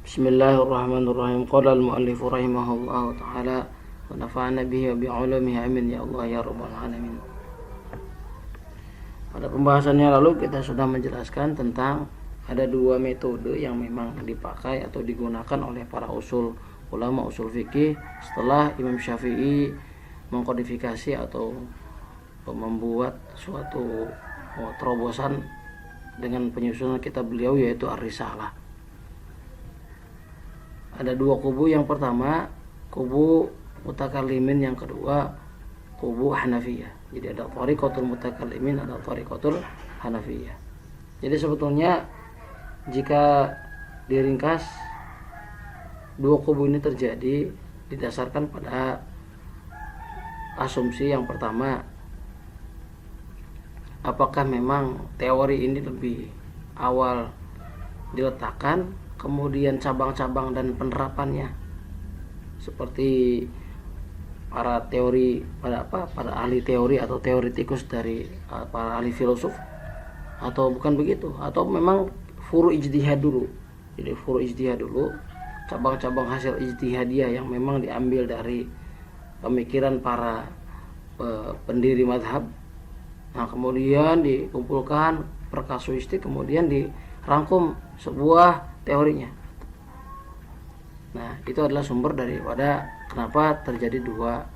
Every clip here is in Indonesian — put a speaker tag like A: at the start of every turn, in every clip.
A: Bismillahirrahmanirrahim. Qala al-mu'allif rahimahullahu ta'ala wa nafa'ana bihi wa bi'ulumihi amin ya Allah ya rabbal alamin. Pada pembahasannya lalu kita sudah menjelaskan tentang ada dua metode yang memang dipakai atau digunakan oleh para ulama usul fikih setelah Imam Syafi'i mengkodifikasi atau membuat suatu terobosan dengan penyusunan kitab beliau yaitu Ar-Risalah. Ada dua kubu, yang pertama kubu mutakallimin, yang kedua kubu Hanafiyah. Jadi ada thariqatul mutakallimin, ada thariqatul Hanafiyah. Jadi sebetulnya jika diringkas, dua kubu ini terjadi didasarkan pada asumsi yang pertama, apakah memang teori ini lebih awal diletakkan, kemudian cabang-cabang dan penerapannya seperti para ahli teori atau teoretikus dari para ahli filosof, atau bukan begitu, atau memang furu ijtihad dulu. Jadi furu ijtihad dulu, cabang-cabang hasil ijtihadiyah yang memang diambil dari pemikiran para pendiri mazhab. Nah, kemudian dikumpulkan per kasuistik, kemudian dirangkum sebuah teorinya. Nah, itu adalah sumber daripada kenapa terjadi dua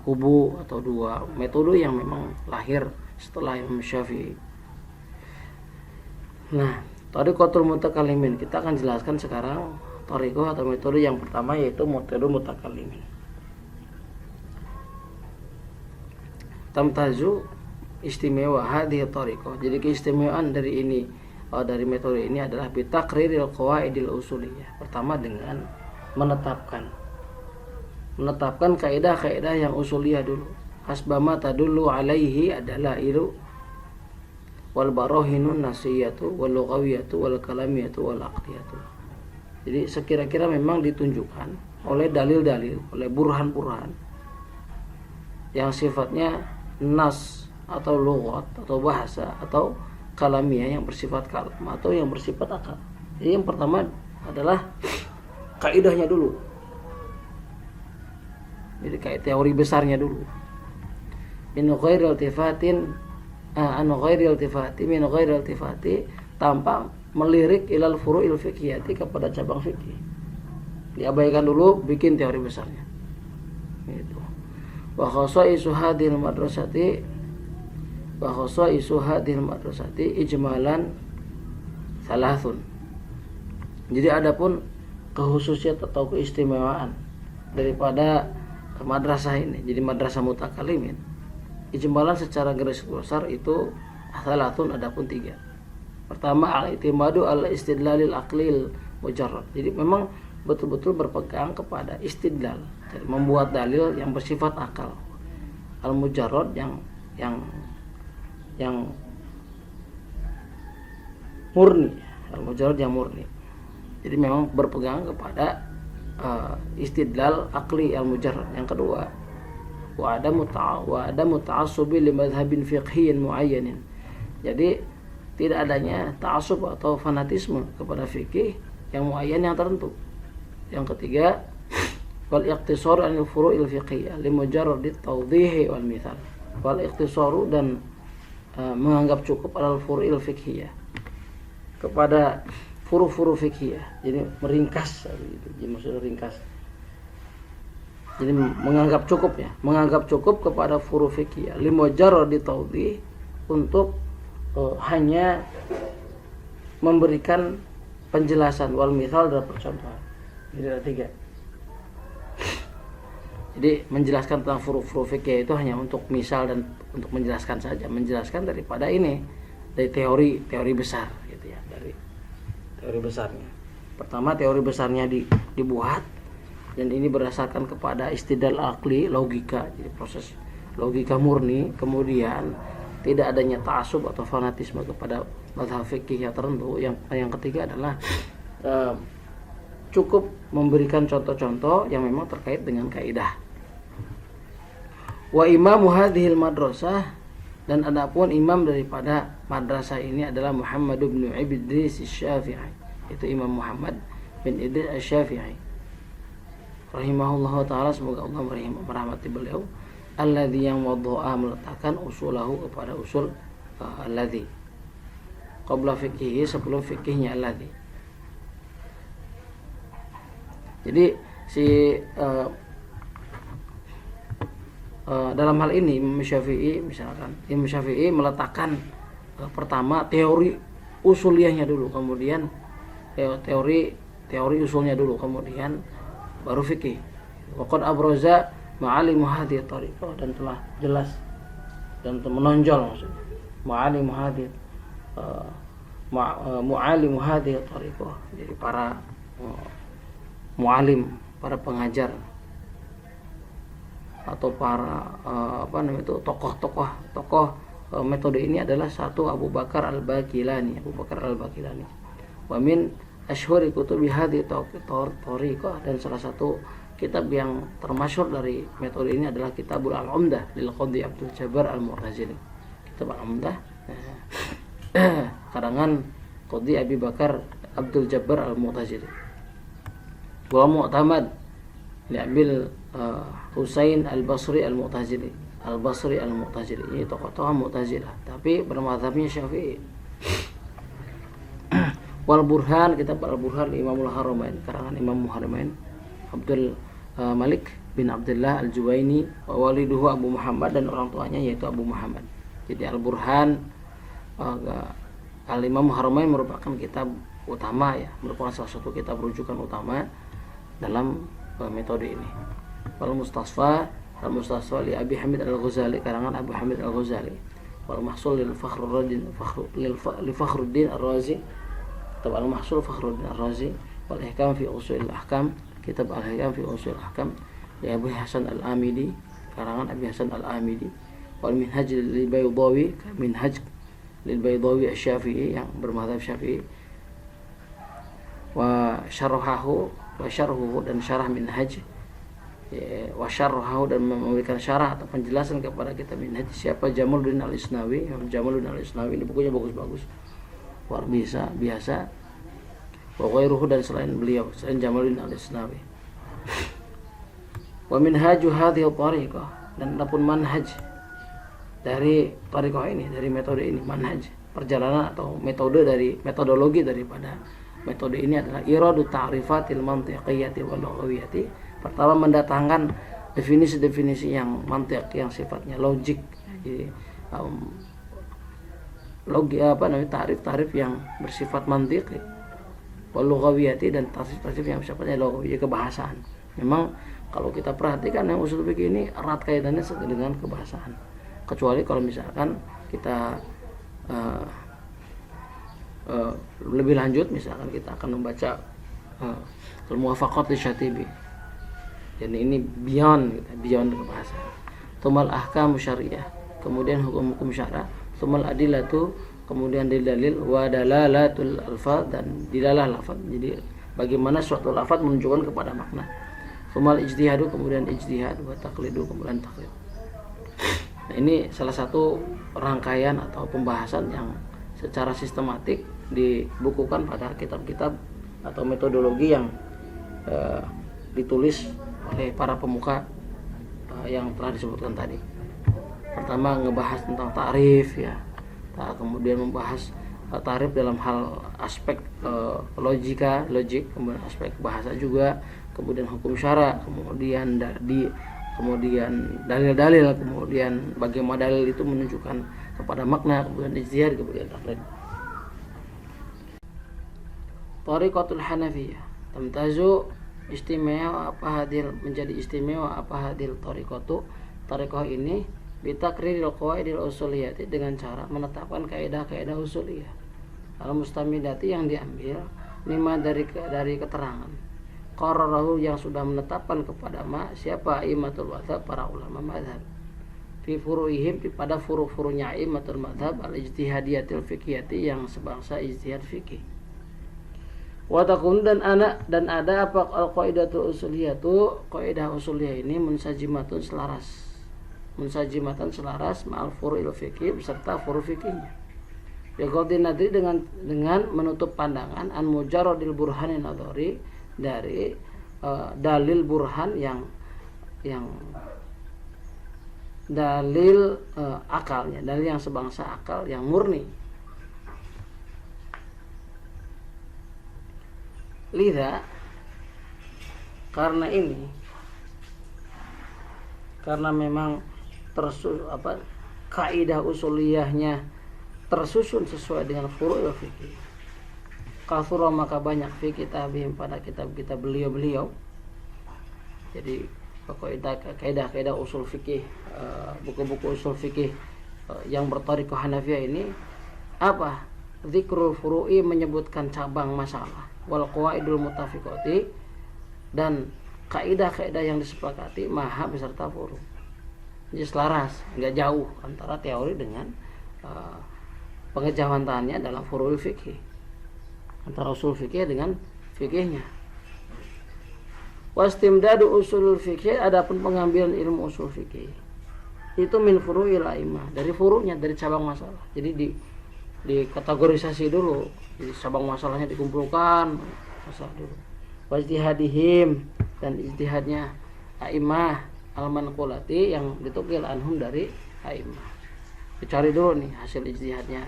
A: kubu atau dua metode yang memang lahir setelah Imam Syafi'i. Nah, thariqatul mutakallimin kita akan jelaskan sekarang. Thariqah atau metode yang pertama yaitu metode mutakallimin. Tamtazu istimewa hadhihi thariqah. Jadi keistimewaan dari metode ini adalah bitaqriril qawaidil usuliyah. Pertama dengan menetapkan kaidah-kaidah yang usuliyah dulu. Hasbama tadullu alaihi adalah ilu wal barahinun nasiyatu wal lughawiyatu wal kalamiyatu wal aqliyatu. Jadi sekira-kira memang ditunjukkan oleh dalil-dalil, oleh burhan-burhan yang sifatnya nas atau lughat atau bahasa atau kalamiah yang bersifat kalam atau yang bersifat akal. Jadi yang pertama adalah kaidahnya dulu. Jadi kayak teori besarnya dulu. Min ghairil iltifati tanpa melirik ilal furu'il fiqhiyati kepada cabang fikih. Diabaikan dulu, bikin teori besarnya. Gitu. Wa khasaisu hadhil madrasati ijmalan salasun. Jadi adapun kekhususian atau keistimewaan daripada madrasah ini, jadi madrasah mutakallimin, ijmalan secara garis besar itu salasun, adapun tiga. Pertama, al-i'timadu al-istidlalil aqlil mujarrad. Jadi memang betul-betul berpegang kepada istidlal, jadi membuat dalil yang bersifat akal. Al-mujarrad yang murni, al-mujarrad yang murni. Jadi memang berpegang kepada istidlal akli al-mujarrad. Yang kedua, wa ada muta'assubi li madhhabin fiqhiyyin muayyanin. Jadi tidak adanya ta'assub atau fanatisme kepada fikih yang muayyan, yang tertentu. Yang ketiga, wal iqtisar anil furu'il fiqhiyah li mujarradit tawdhihi wal mithal. Wal iqtisaru, dan menganggap cukup alal furu'il fiqhiyah, kepada furu-furu fiqhiyah. Jadi meringkas gitu. Jadi maksudnya ringkas. Jadi menganggap cukup kepada furu fiqhiyah li mujarradit tawdhih, untuk hanya memberikan penjelasan wal mithal dan percontohan. Jadi ada tiga. Jadi menjelaskan tentang furu-furu fikih itu hanya untuk misal dan untuk menjelaskan saja, menjelaskan daripada ini, dari teori besar gitu ya, dari teori besarnya. Pertama, teori besarnya dibuat, dan ini berdasarkan kepada istidlal akli, logika, jadi proses logika murni. Kemudian tidak adanya ta'assub atau fanatisme kepada mazhab fikih yang tertentu. Yang ketiga adalah cukup memberikan contoh-contoh yang memang terkait dengan kaidah. Wa imamu hadhil madrasah, dan adapun imam daripada madrasah ini adalah Muhammad bin Idris Syafi'i, itu Imam Muhammad bin Idris Asy-Syafi'i rahimahullahu taala, semoga Allah merahmati beliau, alladzi yang wadha'a meletakkan usulahu kepada usul alladzi qabla fikhihi, sebelum fikihnya alladzi. Jadi dalam hal ini Imam Syafi'i misalkan, Imam Syafi'i meletakkan pertama teori usuliyahnya dulu, kemudian teori usulnya dulu, kemudian baru fikih. Waqad abraza ma'alim hadhihi thariqah, dan telah jelas dan menonjol maksudnya ma'alim hadhihi mu'alim hadhihi thariqah, jadi para mu'alim, para pengajar atau para tokoh metode ini adalah satu Abu Bakar Al-Baqilani. Wa min asyhuri kutubi hadhihi thariqah, dan salah satu kitab yang termasyhur dari metode ini adalah Kitabul Al-Umdah lil Qadhi Abdul Jabbar Al-Mu'tazili. Kitab Al-Umdah karangan Qadhi Abi Bakar Abdul Jabbar Al-Mu'tazili. Wa mu'tamad li Abil Husain Al-Basri Al-Mu'tazili. Ini tokoh-tokoh Mu'tazilah tapi bermadzhabnya Syafi'i. Wal Burhan, kitab Al-Burhan Imamul Haramain, karangan Imam Haramain Abdul Malik bin Abdullah Al-Juwaini, wa waliduhu Abu Muhammad, dan orang tuanya yaitu Abu Muhammad. Jadi Al-Burhan Al-Imam Haramain merupakan kitab utama ya, merupakan salah satu kitab rujukan utama dalam metode ini. Wal Mustasfa li Abi Hamid Al-Ghazali, karangan Abu Hamid Al-Ghazali. Wal Mahsul li Fakhruddin Ar-Razi, kitab Al-Mahsul Fakhruddin Ar-Razi. Wal Ihkam fi Ushul Al-Ahkam, kitab Al-Ihkam fi Ushul Al-Ahkam li Abu Hasan Al-Amidi, karangan Abi Hasan Al-Amidi. Wal Minhaj lil Baydawi, Minhaj lil Baydawi Asy-Syafi'i yang bermadzhab Syafi'i. Wa syarhahu dan syarah Minhaj, wa syarhahu, dan memberikan syarah atau penjelasan kepada kitab Minhaj siapa Jamaluddin Al-Isnawi. Jamaluddin Al-Isnawi ini bukunya bagus-bagus, luar biasa. Wa ghairuhu, dan selain beliau, selain Jamaluddin Al-Isnawi. Wa minhaju hadhihi thariqah, dan adapun manhaj dari thariqah ini, dari metode ini, manhaj perjalanan atau metodologi daripada metode ini adalah iradu ta'rifatil mantiqiyyati wal lughawiyyati. Pertama, mendatangkan definisi-definisi yang mantiq, yang sifatnya logik, jadi tarif-tarif yang bersifat mantiqi, wal lughawiyyati, dan tarif-tarif yang sifatnya lughawi, kebahasaan. Memang kalau kita perhatikan yang usul fikih ini erat kaitannya dengan kebahasaan, kecuali kalau misalkan kita lebih lanjut, misalkan kita akan membaca Al-Muwafaqat Lisyatibi, jadi ini beyond kebahasaan. Tumal ahkam syariah, kemudian hukum-hukum syara. Tumal adillatu, kemudian dalil, wa dalalatul alfaz, dan dilalah lafaz, jadi bagaimana suatu lafaz menunjukkan kepada makna. Tumal ijtihadu, kemudian ijtihad, wa taqlidu, kemudian taqlid. Nah, ini salah satu rangkaian atau pembahasan yang secara sistematik dibukukan pada kitab-kitab atau metodologi yang ditulis oleh para pemuka yang telah disebutkan tadi. Pertama ngebahas tentang ta'rif ya, kemudian membahas ta'rif dalam hal aspek logik, kemudian aspek bahasa juga, kemudian hukum syara, kemudian dalil-dalil, kemudian bagaimana dalil itu menunjukkan kepada makna, kemudian ijtihad, kemudian taqlid. Thariqatul Hanafiyah tamtazu, istimewa apa hadil, menjadi istimewa apa hadil thariqah ini bitakriril qawaidil usuliyati, dengan cara menetapkan kaidah-kaidah usuliyah al-mustamidati, yang diambil lima dari keterangan qararahu, yang sudah menetapkan kepada siapa aimatul mazhab, para ulama mazhab, fi furu'ihim, pada furu-furunya aimatul mazhab al-ijtihadiyatil fiqhiyati, yang sebangsa ijtihad fikih. Wa takun, dan ada apa al-qaidatul usuliyatu, kaidah usuliyah ini munsajimatan selaras ma'al furu'il fiqih, beserta furu fikihnya. Biqadin nadri dengan menutup pandangan an mujarradil burhanin nadhari dari dalil burhan yang dalil akalnya, dalil yang sebangsa akal yang murni. Lidah karena ini, karena memang kaidah usuliyahnya tersusun sesuai dengan furu'il fikih. Kathura maka banyak fi kitabihim pada kitab-kitab beliau-beliau. Jadi kaidah-kaidah usul fikih, buku-buku usul fikih yang bertariqah Hanafiyah ini apa? Zikrul furu'i menyebutkan cabang masalah, wal qawaidul muttafiqati dan kaidah-kaidah yang disepakati maha beserta furu'. Jadi selaras, enggak jauh antara teori dengan pengejawantaannya dalam furu'il fikih, antara usul fikih dengan fikihnya. Wastimdadu usulul fikih, adapun pengambilan ilmu usul fikih itu min furu'il a'immah, dari furu'nya, dari cabang masalah. Jadi dikategorisasi dulu, jadi cabang masalahnya dikumpulkan masalah dulu. Wajtihadihim, dan ijtihadnya a'immah al-manqulati yang ditukil anhum dari a'immah. Dicari dulu nih hasil ijtihadnya,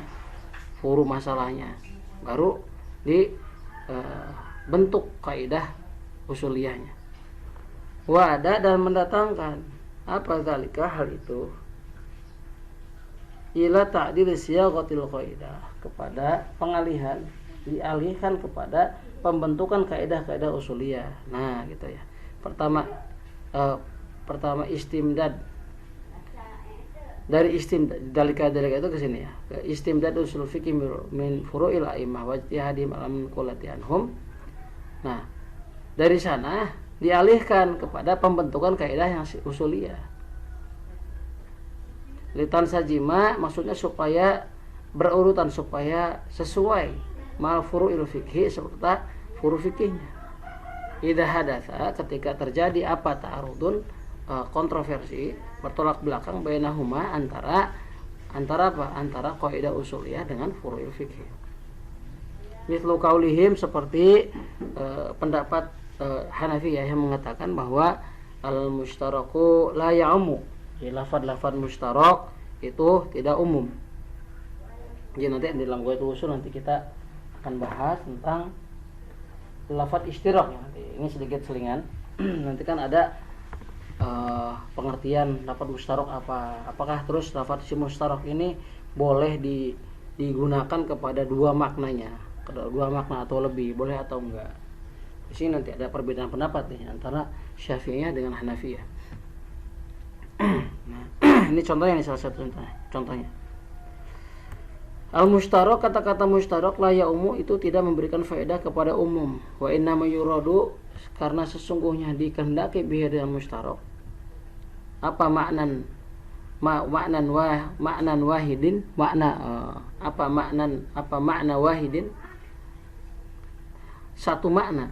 A: furu masalahnya, baru dibentuk kaidah usuliyahnya. Wa'ada, dan mendatangkan apa zalika, hal itu, ila ta'dil siyaghatil qaidah, kepada pengalihan, dialihkan kepada pembentukan kaidah-kaidah usuliyah. Nah, gitu ya. Pertama istimdad, dari istimdad dalika itu ke sini ya. Istimdad usul fikih min furu'il a'immah wa ijtihadihim alam qulati anhum. Nah, dari sana dialihkan kepada pembentukan kaidah yang usuliyah. Litan sajima, maksudnya supaya berurutan, supaya sesuai mal furu'il fikih serta furu fikihnya. Idza hadatsa, ketika terjadi apa ta'arudun, kontroversi, bertolak belakang bainahuma, antara apa? Antara kaidah usuliyah dengan furu'il fikih. Mithlu qaulihim, seperti pendapat Hanafiyah yang mengatakan bahwa al-mushtaraku la ya'ummu. Jadi lafaz-lafaz mushtarak itu tidak umum. Jadi nanti di dalam qawaid usul nanti kita akan bahas tentang lafaz istirak ya. Nanti ini sedikit selingan. Nanti kan ada pengertian lafaz mushtarak apa. Apakah terus lafaz si mushtarak ini boleh digunakan kepada dua maknanya, dua makna atau lebih, boleh atau enggak? Di sini nanti ada perbedaan pendapat nih antara Syafi'iyah dengan Hanafiyah. Nah, ini contohnya, ini salah satu contohnya. Al-mushtarak, kata-kata mushtarak la ya'umu, itu tidak memberikan faedah kepada umum. Wa inna ma yuradu, karena sesungguhnya dikehendaki bihi dengan mushtarak. Apa maknan wahidin, makna wahidin, satu makna,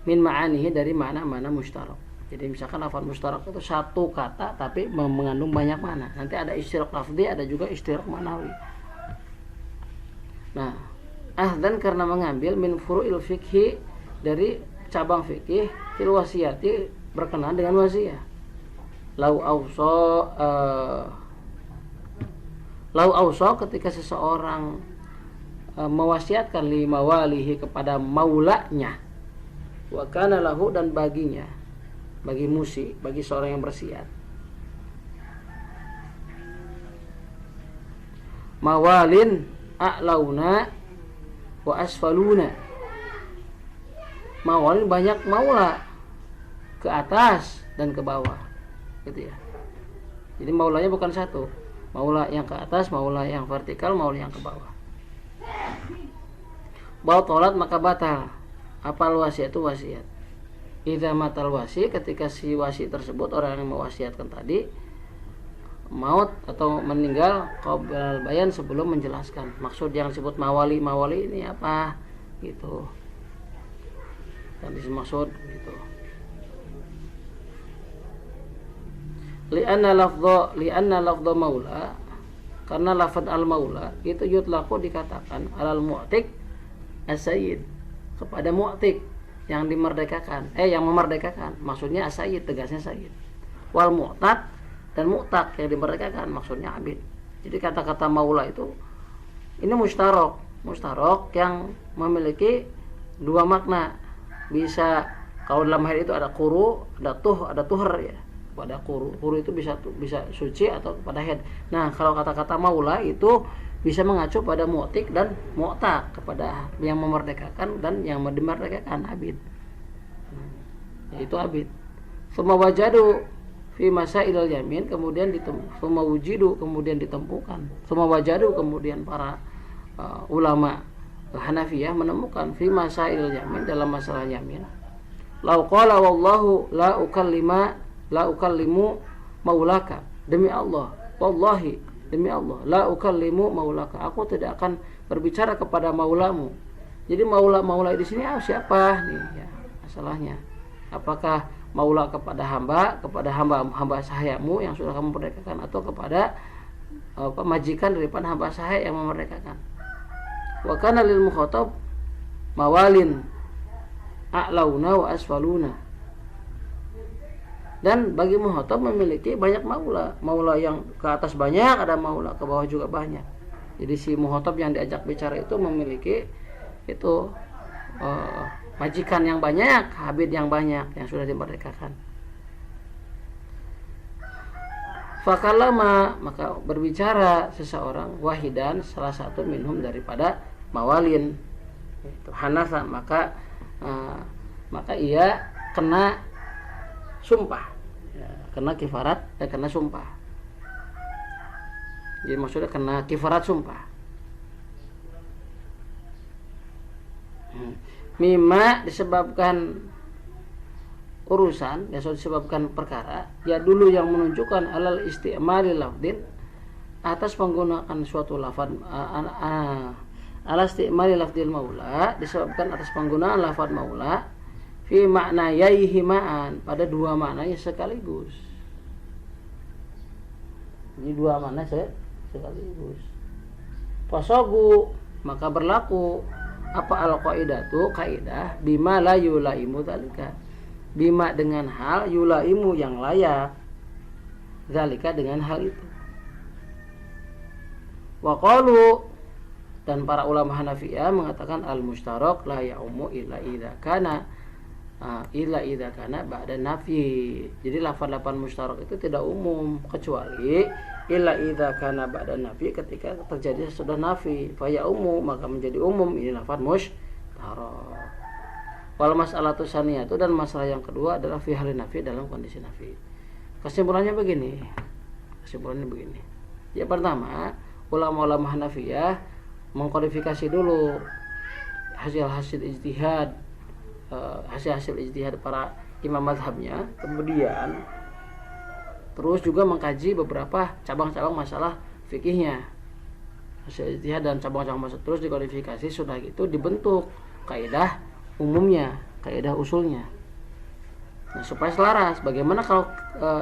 A: min ma'anihi, dari makna-makna mushtarak. Jadi misalkan lafaz mushtarak itu satu kata tapi mengandung banyak makna. Nanti ada istirak lafzi, ada juga istirak ma'nawi. Nah, dan karena mengambil min furu'il fikhi, dari cabang fikih, fil wasiyati, berkenaan dengan wasiat. Lau auso, ketika seseorang mewasiatkan li mawalihi, kepada maulanya, wa kana lahu, dan baginya, bagi musi, bagi seorang yang bersiat, mawalin a'launa wa asfaluna, mawalin banyak maula, ke atas dan ke bawah, gitu ya. Jadi maulanya bukan satu, maula yang ke atas, maula yang vertikal, maula yang ke bawah. Batalat, maka batal apal wasiat, itu wasiat. Idza matal wasi, ketika si wasi tersebut, orang yang mewasiatkan tadi, maut atau meninggal, qabla bayan, sebelum menjelaskan maksud yang disebut mawali ini apa, gitu. Yang dimaksud gitu. Li'anna lafdha maula, Karena lafaz al-maula itu yutlaqu dikatakan alal mu'tik as-sayyid, kepada mu'tik yang dimerdekakan, yang memerdekakan, maksudnya as-sayyid, tegasnya sayyid. Wal mu'tad, dan mu'tak yang dimerdekakan, maksudnya abid. Jadi kata-kata maula itu ini mustarok yang memiliki dua makna. Bisa kalau dalam hal itu ada quru, ada tuhr ya. Pada quru itu bisa suci atau pada head. Nah, kalau kata-kata maula itu bisa mengacu pada mu'tik dan mu'tak, kepada yang memerdekakan dan yang dimerdekakan, abid. Yaitu abid. Summa wajadu fi masailil yamin, kemudian summa wujidu, kemudian ditemukan. Summa wajadu, kemudian para ulama Hanafiyah menemukan fi masailil yamin, dalam masalah yamin. Lau qala wallahu la ukallimu maulaka, demi Allah, wallahi, demi Allah, la ukallimu maulaka, aku tidak akan berbicara kepada maulamu. Jadi maula di sini siapa nih ya masalahnya? Apakah maula kepada hamba sahayamu yang sudah kamu merdekakan, atau kepada majikan daripada hamba sahaya yang memerdekakan? Wa kana lil mukhatab mawalin a'launa wa asfaluna, dan bagi muhatab memiliki banyak maula yang ke atas banyak, ada maula ke bawah juga banyak. Jadi si muhatab yang diajak bicara itu memiliki itu majikan yang banyak, abid yang banyak yang sudah dimerdekakan. Fakalama, maka berbicara seseorang, wahidan, salah satu minhum daripada mawalin, itu Hanasan, maka ia kena sumpah, kena kifarat, kena sumpah. Jadi maksudnya kena kifarat sumpah. Mimma disebabkan urusan, disebabkan perkara, ya dulu yang menunjukkan alal istimali lafdin, atas penggunaan suatu lafaz, ala istimali lafdil maula, disebabkan atas penggunaan lafaz maula fi makna yaihi ma'an, pada dua maknanya sekaligus. Ini dua makna sekaligus. Fasogu, maka berlaku apa al-qaidatu, kaidah bima la yulaimu dzalika, bima dengan hal, yulaimu yang layak, dzalika dengan hal itu. Wa qalu, dan para ulama Hanafiyah mengatakan al-mustarak la ya'umu illa idza kana ba'da nafi. Jadi lafaz-lafaz mustarak itu tidak umum kecuali illa idza kana ba'da nafi, ketika terjadi sudah nafi, fa ya'umu, maka menjadi umum. Ini lafaz mustarak. Wal mas'alatu tsaniyatu, dan masalah yang kedua adalah fi halin nafi, dalam kondisi nafi. Kesimpulannya begini. Ya, pertama, ulama-ulama Hanafiyah mengkodifikasi dulu hasil ijtihad, hasil ijtihad para imam mazhabnya, kemudian terus juga mengkaji beberapa cabang-cabang masalah fikihnya, hasil ijtihad dan cabang-cabang masalah, terus dikodifikasi. Sudah gitu dibentuk kaidah umumnya, kaidah usulnya. Nah, supaya selaras. Bagaimana kalau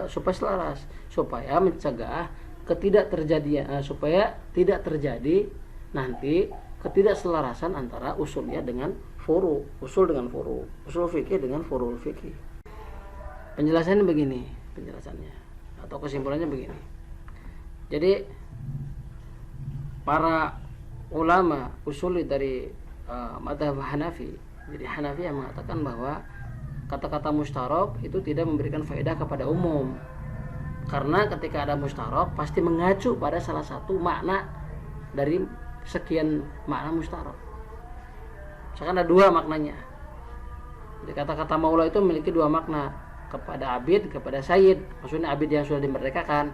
A: supaya selaras? Supaya mencegah supaya tidak terjadi nanti ketidakselarasan antara usulnya dengan furu, usul fikih dengan furu fikih. Penjelasannya begini, atau kesimpulannya begini. Jadi para ulama usuli dari mazhab Hanafi, jadi Hanafi yang mengatakan bahwa kata-kata mustarak itu tidak memberikan faedah kepada umum, karena ketika ada mustarak pasti mengacu pada salah satu makna dari sekian makna mustarak. Misalkan ada dua maknanya. Jadi kata-kata maula itu memiliki dua makna, kepada abid, kepada sayyid. Maksudnya abid yang sudah dimerdekakan,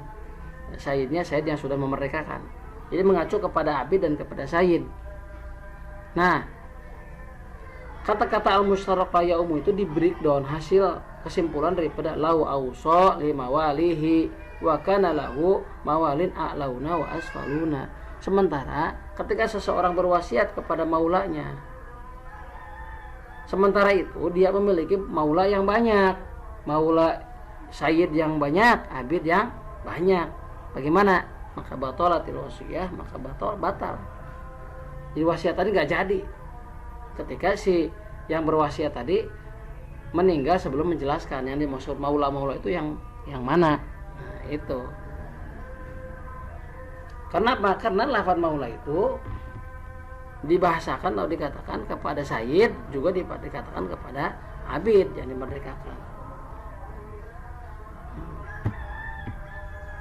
A: sayyidnya sayyid yang sudah memerdekakan. Jadi mengacu kepada abid dan kepada sayyid. Nah, kata-kata al-mustarak ya umum itu di breakdown, hasil kesimpulan daripada lau auso lima walihi wa kana lahu mawalin a'launa wa asfaluna. Sementara ketika seseorang berwasiat kepada maulanya, sementara itu dia memiliki maula yang banyak, maula sayyid yang banyak, abid yang banyak. Bagaimana? maka batalatil wasiyah, maka batal. Jadi wasiat tadi nggak jadi ketika si yang berwasiat tadi meninggal sebelum menjelaskan yang dimaksud maula itu yang mana. Nah, itu. Kenapa? Karena lafaz maula itu dibahasakan atau dikatakan kepada sayyid, juga dikatakan kepada abid yang dimerdekakan.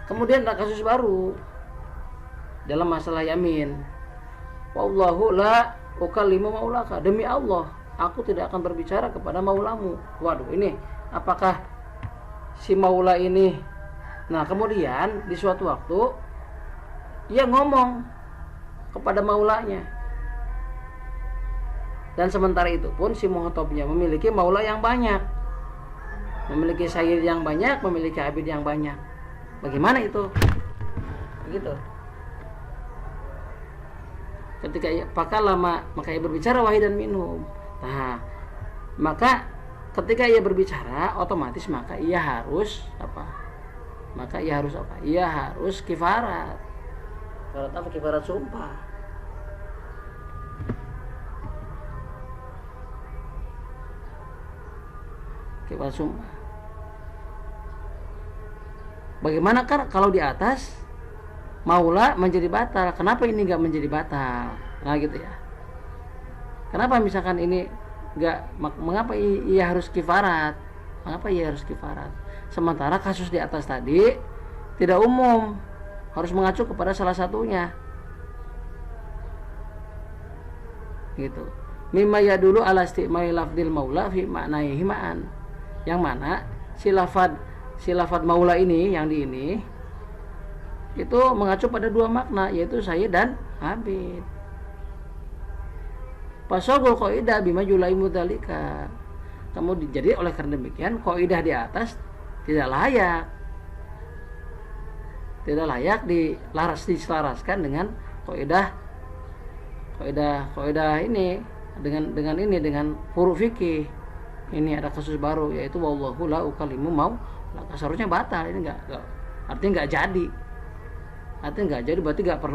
A: Kemudian ada kasus baru dalam masalah yamin. Wallahu la ukallimu maulaka, demi Allah aku tidak akan berbicara kepada maulamu. Waduh, ini apakah si maula ini? Nah, kemudian di suatu waktu ia ngomong kepada maulanya, dan sementara itu pun si muhatobnya memiliki maula yang banyak, memiliki sayyid yang banyak, memiliki abid yang banyak. Bagaimana itu? Begitu. Ketika maka ia berbicara wahidan minhum. Nah, maka ketika ia berbicara, otomatis maka ia harus apa? Ia harus kifarat. Kifarat apa? Kifarat sumpah. Kifarat sumpah. Bagaimana kalau di atas maula menjadi batal, kenapa ini nggak menjadi batal? Nah gitu ya. Kenapa misalkan ini nggak? Mengapa ia harus kifarat? Mengapa ia harus kifarat? Sementara kasus di atas tadi tidak umum, harus mengacu kepada salah satunya. Gitu. Mimma yadulu ala istimai lafdil maula fi ma'naihi ma'an. Yang mana si lafad maula ini yang di ini itu mengacu pada dua makna, yaitu sayyid dan abid. Pasogul qaidah bima julai mudalika. Kemudian jadi oleh karena demikian kaidah di atas tidak layak diselaraskan dengan kaidah ini dengan huruf fikih. Ini ada kasus baru, yaitu wallahu la ukallimu seharusnya batal. Ini enggak artinya enggak jadi. Berarti enggak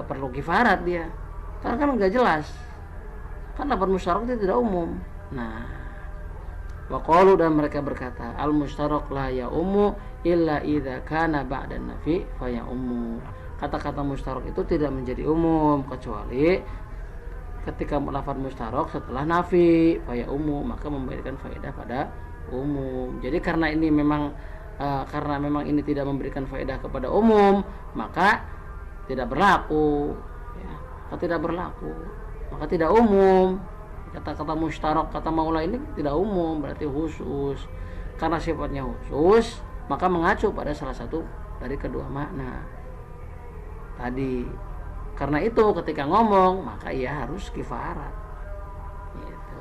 A: perlu kifarat dia. Karena kan enggak jelas. Kan lafaz musyarak itu tidak umum. Nah, wa qalu, dan mereka berkata, al musyarak la ya ummu illa idza kana ba'da nafi fa ya ummu. Kata-kata musyarak itu tidak menjadi umum kecuali ketika lafaz musyarak setelah nafi fa ya ummu, maka memberikan faedah pada umum. Jadi karena memang ini tidak memberikan faedah kepada umum, maka tidak berlaku ya. Maka tidak umum. Kata-kata mustarak, kata maula ini tidak umum, berarti khusus. Karena sifatnya khusus, maka mengacu pada salah satu dari kedua makna tadi. Karena itu ketika ngomong, maka ia harus kifarat gitu.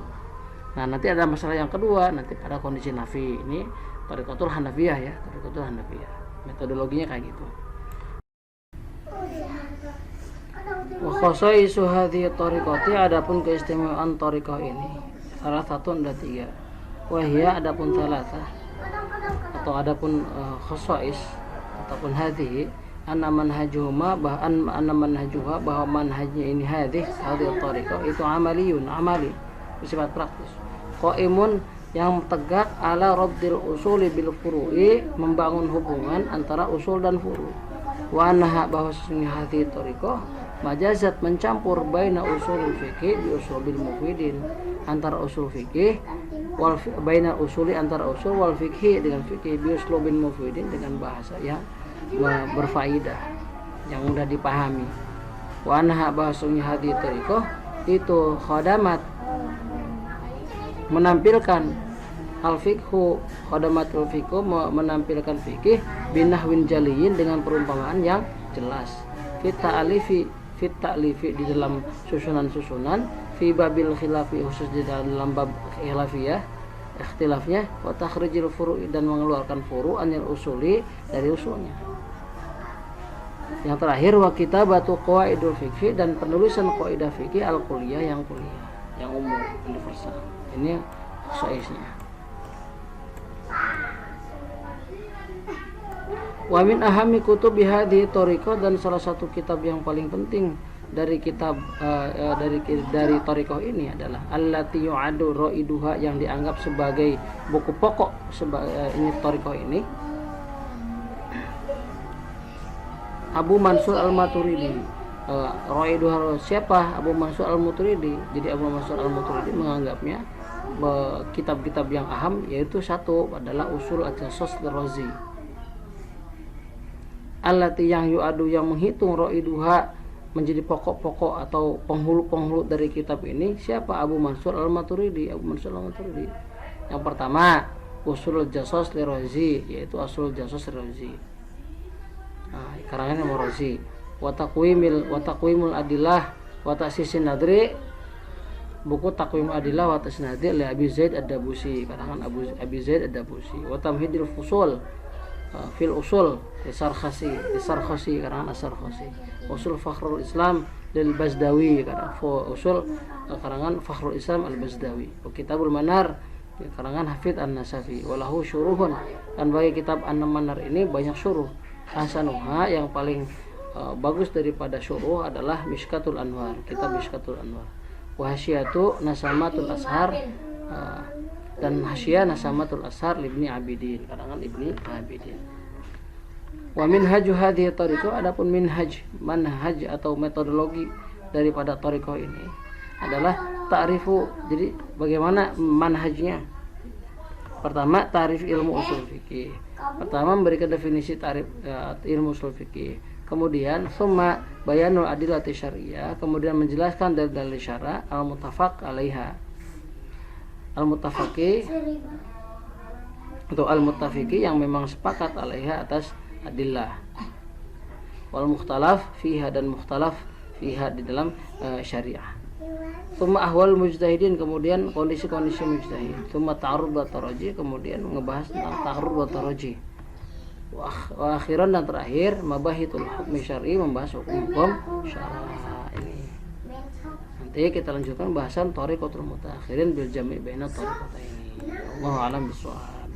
A: Nah, nanti ada masalah yang kedua, nanti pada kondisi nafi. Ini Thariqatul Hanafiyah ya, Thariqatul Hanafiyah. Metodologinya kayak gitu. Wa khasaisu hadhihi thariqati, adapun keistimewaan thariqah ini salah satu ada 3. Wahia, adapun salatah atau adapun khasais ataupun hadhihi anna manhajuhuma bahwa manhajnya ini hadhihi thariqah itu amali, bersifat praktis. Qaimun, yang tegak ala rabdil usuli bil furu'i, membangun hubungan antara usul dan furu'. Wa anha, bahwa sesungguhnya hadhihi thariqah majazat, mencampur baina usul fikih bi usul mufidin, antara usul fikih wal baina usuli, antara usul wal fikih dengan fikih bi usul mufidin, dengan bahasa yang berfaedah yang mudah dipahami. Wa anha, bahasanya hadhihi thariqah itu khadamat, menampilkan al-fiqhu, khadamatul fiqhu, menampilkan fikih binahwin jaliyin, dengan perumpamaan yang jelas. Fit ta'lifi di dalam susunan, fi babil khilafi, khusus di dalam bab khilafiyah, ikhtilafnya, wa takhrijil furu'i, dan mengeluarkan furu' anil usuli, dari usulnya. Yang terakhir, wa kitabatu qawaidul fikih, dan penulisan qaidah fikih al-kulliyah, yang kuliah, yang umum, universal. Ini soisnya. Wa min ahami kutubi hadhihi thariqah, dan salah satu kitab yang paling penting dari kitab dari thariqah ini adalah allati yu'adu ra'iduha, yang dianggap sebagai buku pokok ini thariqah ini, Abu Mansur Al-Maturidi. Ra'iduha siapa? Abu Mansur Al-Maturidi. Jadi Abu Mansur Al-Maturidi menganggapnya kitab-kitab yang aham, yaitu satu adalah Usul Al-Jasos Ar-Razi, allati yang yu'adu, yang menghitung ra'iduha menjadi pokok-pokok atau penghulu-penghulu dari kitab ini. Siapa? Abu Mansur Al-Maturidi. Abu Mansur Al-Maturidi. Yang pertama Usul Al-Jasos Ar-Razi, yaitu Usul Al-Jasos Ar-Razi, karangan Imam Razi. Wa taqwimul adillah wa ta'sisin nadri, buku Taqwimul Adillah wa Ta'sisin Nadri oleh Abi Zaid Ad-Dabusi, karangan Abi Zaid Ad-Dabusi. Wa Tamhidul Fusul fil usul Sarkhasi, karangan As-Sarkhasi. Usul Fakhrul Islam lil Bazdawi, karangan Fakhrul Islam Al-Bazdawi. Kitabul Manar, karangan Hafidz An-Nasafi. Walahu syuruhun, dan bagi kitab An-Manar ini banyak syuruh. Hasanuha, yang paling bagus daripada syuruh adalah Mishkatul Anwar, kitab Mishkatul Anwar. Wa hasyiyatu Nasamatul Ashar, dan hasyiyah Nasamatul Ashar Ibni Abidin, karangan Ibni Abidin. Wa minhaju hadhihi thariqah, adapun manhaj atau metodologi daripada thariqah ini adalah ta'rifu. Jadi bagaimana manhajnya? Pertama, ta'rif ilmu usul fikih. Pertama, memberikan definisi ta'rif ilmu usul fikih. Kemudian summa bayanul adillati syariah, kemudian menjelaskan dalil syara al-muttafaq alaiha. Al-muttafaqi atau al-muttafiqi, yang memang sepakat alaiha atas adillah. Wal mukhtalaf fiha, dan mukhtalaf fiha di dalam syariah. Summa ahwal mujtahidin, kemudian kondisi-kondisi mujtahid. Summa ta'arrud wa taraji, kemudian ngebahas tentang ta'arrud wa taraji. Wa akhiran, dan terakhir mabahitul hukmi syar'i, membahas hukum-hukum syar'i ini. Nanti kita lanjutkan bahasan thariqatul mutaakhirin bil jami' baina thariqataini. Wallahu a'lam bishawab.